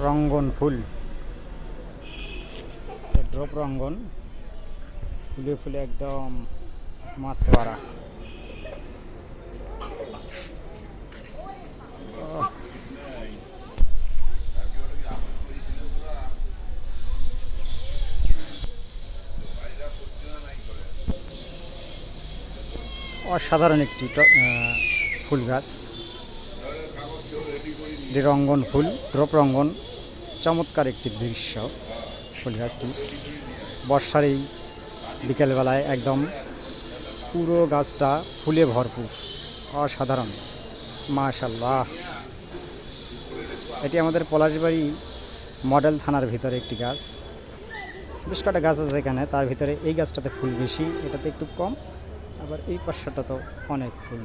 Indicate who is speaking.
Speaker 1: রঙ্গন ফুল, drop রঙ্গন, ফুলে ফুলে একদম মাতোয়ারা। অসাধারণ একটি ফুল গাছ, রঙ্গন ফুল, ড্রপ রঙ্গন। চমৎকার একটি দৃশ্য ফুল গাছটি। বর্ষার এই বিকেলবেলায় একদম পুরো গাছটা ফুলে ভরপুর, অসাধারণ, মাশাআল্লাহ। এটি আমাদের পলাশবাড়ি মডেল থানার ভিতরে একটি গাছ। বেশ কটা গাছ আছে এখানে, তার ভিতরে এই গাছটাতে ফুল বেশি, এটাতে একটু কম, আবার এই পাশটা তো অনেক ফুল।